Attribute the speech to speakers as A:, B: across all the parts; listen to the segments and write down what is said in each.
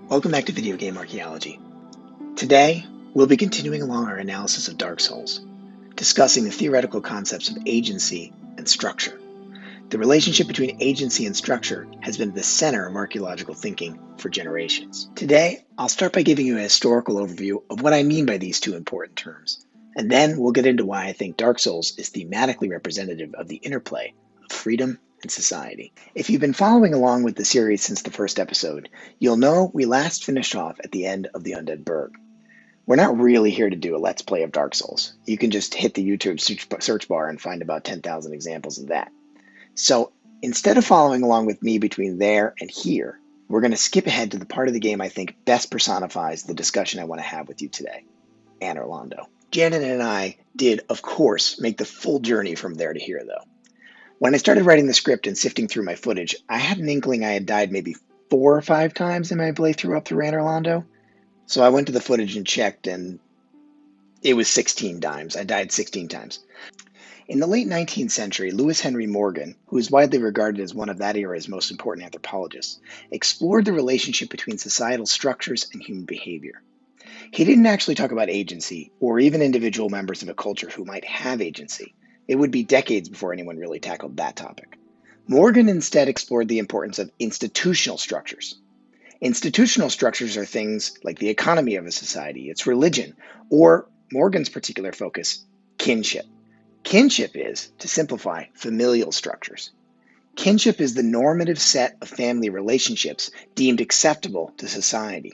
A: Welcome back to Video Game Archaeology. Today, we'll be continuing along our analysis of Dark Souls, discussing the theoretical concepts of agency and structure. The relationship between agency and structure has been at the center of archaeological thinking for generations. Today, I'll start by giving you a historical overview of what I mean by these two important terms, and then we'll get into why I think Dark Souls is thematically representative of the interplay of freedom and society. If you've been following along with the series since the first episode, you'll know we last finished off at the end of the Undead Burg. We're not really here to do a Let's Play of Dark Souls. You can just hit the YouTube search bar and find about 10,000 examples of that. So instead of following along with me between there and here, we're going to skip ahead to the part of the game I think best personifies the discussion I want to have with you today, Anor Londo. Janet and I did, of course, make the full journey from there to here, though. When I started writing the script and sifting through my footage, I had an inkling I had died maybe 4 or 5 times in my playthrough up through Anor Londo. So I went to the footage and checked, and it was 16 times. I died 16 times. In the late 19th century, Lewis Henry Morgan, who is widely regarded as one of that era's most important anthropologists, explored the relationship between societal structures and human behavior. He didn't actually talk about agency, or even individual members of a culture who might have agency. It would be decades before anyone really tackled that topic. Morgan instead explored the importance of institutional structures. Institutional structures are things like the economy of a society, its religion, or Morgan's particular focus, kinship. Kinship is, to simplify, familial structures. Kinship is the normative set of family relationships deemed acceptable to society.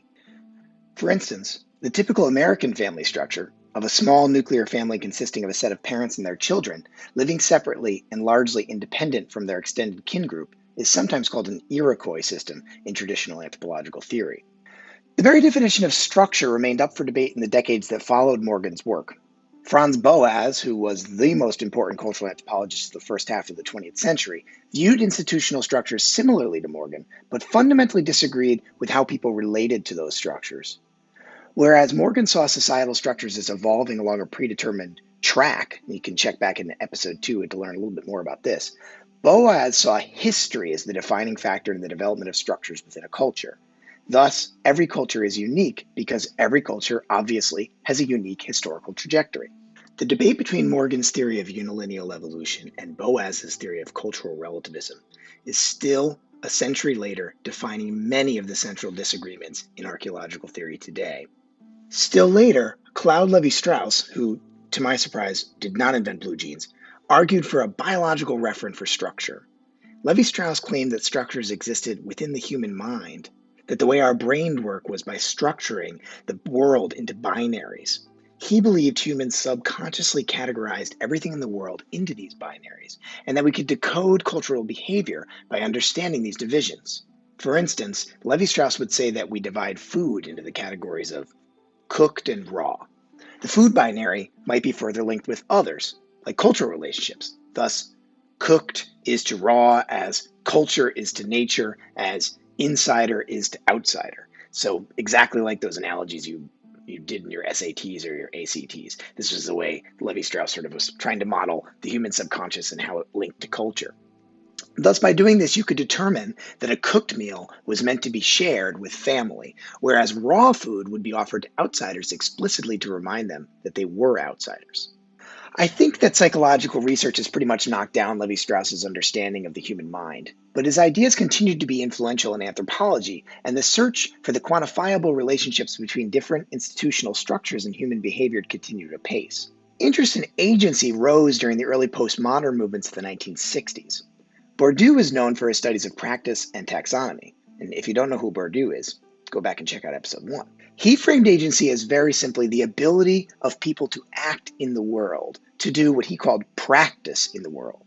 A: For instance, the typical American family structure of a small nuclear family consisting of a set of parents and their children, living separately and largely independent from their extended kin group, is sometimes called an Iroquois system in traditional anthropological theory. The very definition of structure remained up for debate in the decades that followed Morgan's work. Franz Boas, who was the most important cultural anthropologist of the first half of the 20th century, viewed institutional structures similarly to Morgan, but fundamentally disagreed with how people related to those structures. Whereas Morgan saw societal structures as evolving along a predetermined track, you can check back in episode 2 to learn a little bit more about this, Boas saw history as the defining factor in the development of structures within a culture. Thus, every culture is unique because every culture obviously has a unique historical trajectory. The debate between Morgan's theory of unilineal evolution and Boas's theory of cultural relativism is still, a century later, defining many of the central disagreements in archaeological theory today. Still later, Claude Lévi-Strauss, who, to my surprise, did not invent blue jeans, argued for a biological referent for structure. Lévi-Strauss claimed that structures existed within the human mind, that the way our brain worked was by structuring the world into binaries. He believed humans subconsciously categorized everything in the world into these binaries, and that we could decode cultural behavior by understanding these divisions. For instance, Lévi-Strauss would say that we divide food into the categories of cooked and raw. The food binary might be further linked with others, like cultural relationships. Thus, cooked is to raw as culture is to nature, as insider is to outsider. So exactly like those analogies you did in your SATs or your ACTs. This was the way Lévi-Strauss sort of was trying to model the human subconscious and how it linked to culture. Thus, by doing this, you could determine that a cooked meal was meant to be shared with family, whereas raw food would be offered to outsiders explicitly to remind them that they were outsiders. I think that psychological research has pretty much knocked down Lévi-Strauss's understanding of the human mind, but his ideas continued to be influential in anthropology, and the search for the quantifiable relationships between different institutional structures and human behavior continued apace. Interest in agency rose during the early postmodern movements of the 1960s. Bourdieu is known for his studies of practice and taxonomy, and if you don't know who Bourdieu is, go back and check out episode 1. He framed agency as very simply the ability of people to act in the world, to do what he called practice in the world.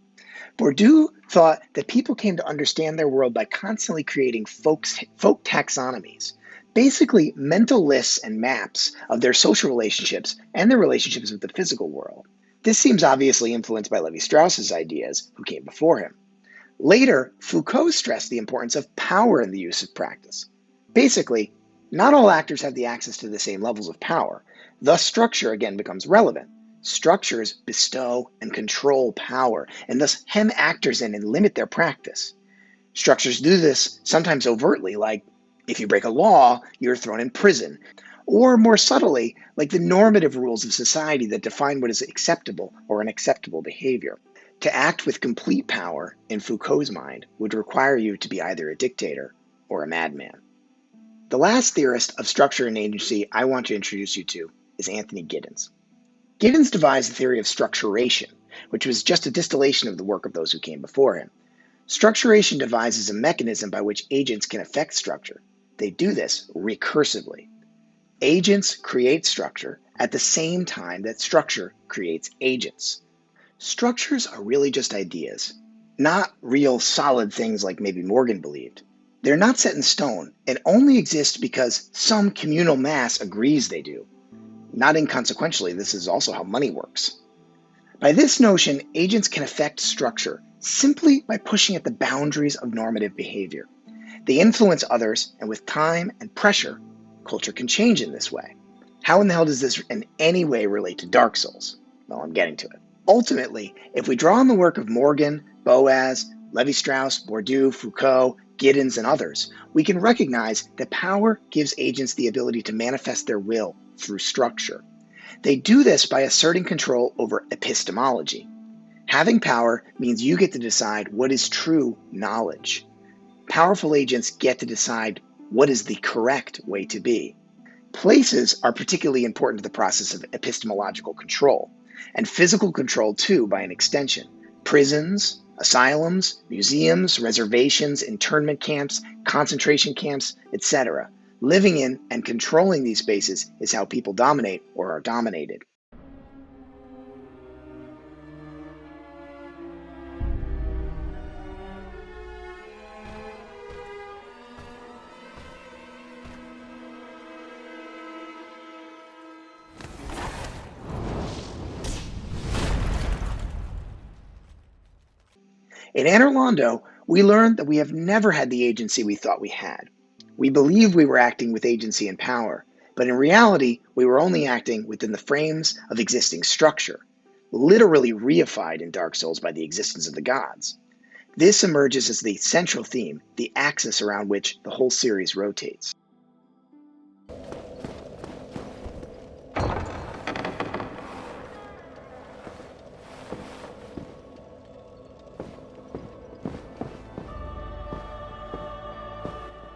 A: Bourdieu thought that people came to understand their world by constantly creating folk taxonomies, basically mental lists and maps of their social relationships and their relationships with the physical world. This seems obviously influenced by Lévi-Strauss's ideas, who came before him. Later, Foucault stressed the importance of power in the use of practice. Basically, not all actors have the access to the same levels of power. Thus, structure again becomes relevant. Structures bestow and control power, and thus hem actors in and limit their practice. Structures do this sometimes overtly, like If you break a law, you're thrown in prison. Or more subtly, like the normative rules of society that define what is acceptable or unacceptable behavior. To act with complete power, in Foucault's mind, would require you to be either a dictator or a madman. The last theorist of structure and agency I want to introduce you to is Anthony Giddens. Giddens devised the theory of structuration, which was just a distillation of the work of those who came before him. Structuration devises a mechanism by which agents can affect structure. They do this recursively. Agents create structure at the same time that structure creates agents. Structures are really just ideas, not real solid things like maybe Morgan believed. They're not set in stone and only exist because some communal mass agrees they do. Not inconsequentially, this is also how money works. By this notion, agents can affect structure simply by pushing at the boundaries of normative behavior. They influence others, and with time and pressure, culture can change in this way. How in the hell does this in any way relate to Dark Souls? Well, I'm getting to it. Ultimately, if we draw on the work of Morgan, Boas, Lévi-Strauss, Bourdieu, Foucault, Giddens, and others, we can recognize that power gives agents the ability to manifest their will through structure. They do this by asserting control over epistemology. Having power means you get to decide what is true knowledge. Powerful agents get to decide what is the correct way to be. Places are particularly important to the process of epistemological control, and physical control too by an extension. Prisons, asylums, museums, reservations, internment camps, concentration camps, etc. Living in and controlling these spaces is how people dominate or are dominated. In Anor Londo, we learned that we have never had the agency we thought we had. We believed we were acting with agency and power, but in reality, we were only acting within the frames of existing structure, literally reified in Dark Souls by the existence of the gods. This emerges as the central theme, the axis around which the whole series rotates.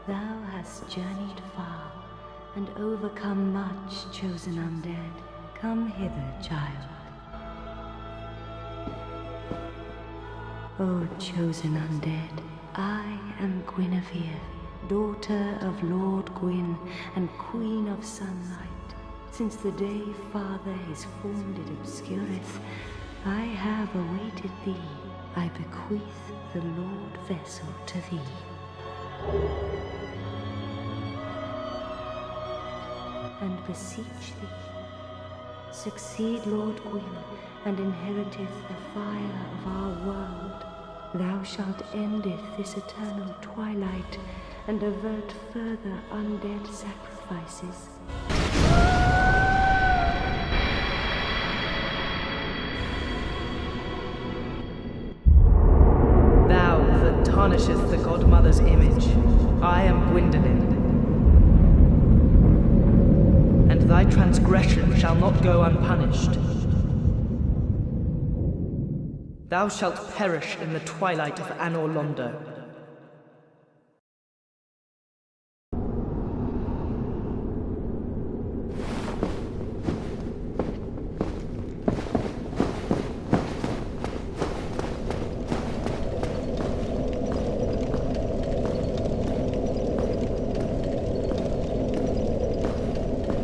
B: Thou hast journeyed far, and overcome much, chosen undead. Come hither, child. O chosen undead, I am Gwynevere, daughter of Lord Gwyn and Queen of Sunlight. Since the day Father his form did obscureth, I have awaited thee. I bequeath the Lord vessel to thee. And beseech thee, succeed Lord Gwyn, and inheriteth the fire of our world. Thou shalt endeth this eternal twilight, and avert further undead sacrifices.
C: Thou that tarnisheth the Godmother's image, I am Gwendolyn. And thy transgression shall not go unpunished. Thou shalt perish in the twilight of Anor Londo.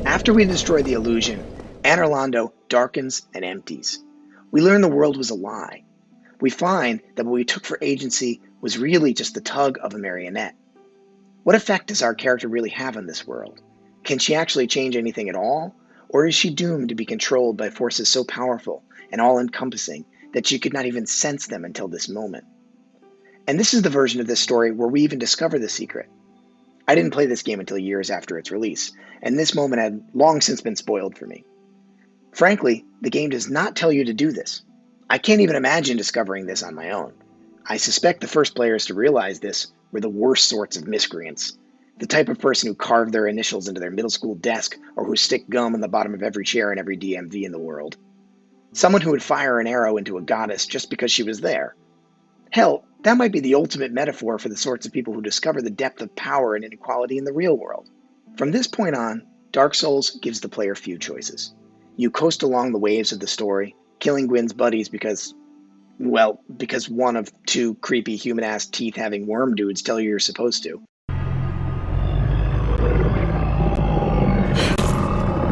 A: After we destroy the illusion, Anor Londo darkens and empties. We learn the world was a lie. We find that what we took for agency was really just the tug of a marionette. What effect does our character really have on this world? Can she actually change anything at all? Or is she doomed to be controlled by forces so powerful and all-encompassing that she could not even sense them until this moment? And this is the version of this story where we even discover the secret. I didn't play this game until years after its release, and this moment had long since been spoiled for me. Frankly, the game does not tell you to do this. I can't even imagine discovering this on my own. I suspect the first players to realize this were the worst sorts of miscreants. The type of person who carved their initials into their middle school desk or who stick gum on the bottom of every chair in every DMV in the world. Someone who would fire an arrow into a goddess just because she was there. Hell, that might be the ultimate metaphor for the sorts of people who discover the depth of power and inequality in the real world. From this point on, Dark Souls gives the player few choices. You coast along the waves of the story, killing Gwyn's buddies because one of two creepy human-ass teeth-having worm dudes tell you you're supposed to.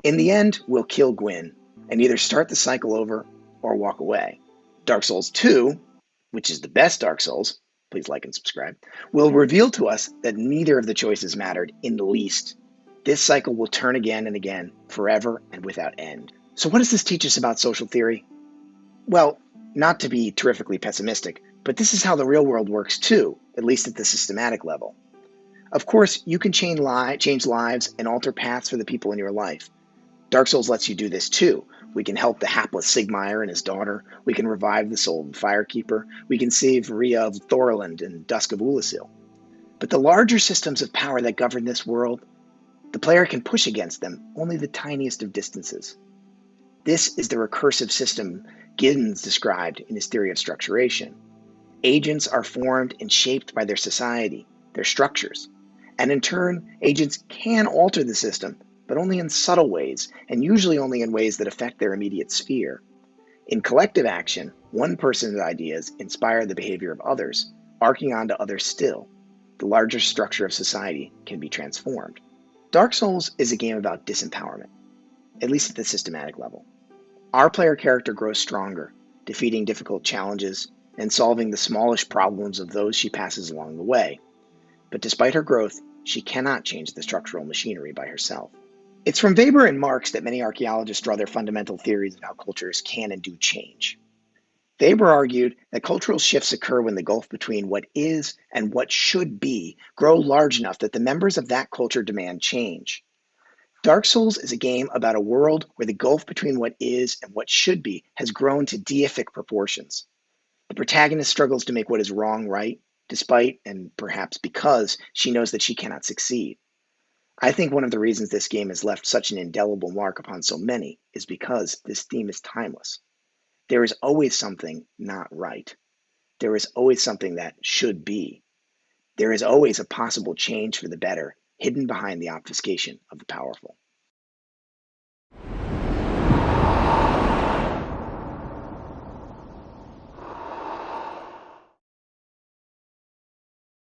A: In the end, we'll kill Gwyn, and either start the cycle over or walk away. Dark Souls 2, which is the best Dark Souls, please like and subscribe, will reveal to us that neither of the choices mattered in the least. This cycle will turn again and again, forever and without end. So what does this teach us about social theory? Well, not to be terrifically pessimistic, but this is how the real world works too, at least at the systematic level. Of course, you can change lives and alter paths for the people in your life. Dark Souls lets you do this too. We can help the hapless Sigmire and his daughter. We can revive the soul of the Firekeeper. We can save Rhea of Thorland and Dusk of Ulasil. But the larger systems of power that govern this world, the player can push against them only the tiniest of distances. This is the recursive system Giddens described in his theory of structuration. Agents are formed and shaped by their society, their structures. And in turn, agents can alter the system, but only in subtle ways, and usually only in ways that affect their immediate sphere. In collective action, one person's ideas inspire the behavior of others, arcing on to others still. The larger structure of society can be transformed. Dark Souls is a game about disempowerment, at least at the systematic level. Our player character grows stronger, defeating difficult challenges and solving the smallish problems of those she passes along the way. But despite her growth, she cannot change the structural machinery by herself. It's from Weber and Marx that many archaeologists draw their fundamental theories of how cultures can and do change. Weber argued that cultural shifts occur when the gulf between what is and what should be grow large enough that the members of that culture demand change. Dark Souls is a game about a world where the gulf between what is and what should be has grown to deific proportions. The protagonist struggles to make what is wrong right, despite, and perhaps because, she knows that she cannot succeed. I think one of the reasons this game has left such an indelible mark upon so many is because this theme is timeless. There is always something not right. There is always something that should be. There is always a possible change for the better, hidden behind the obfuscation of the powerful.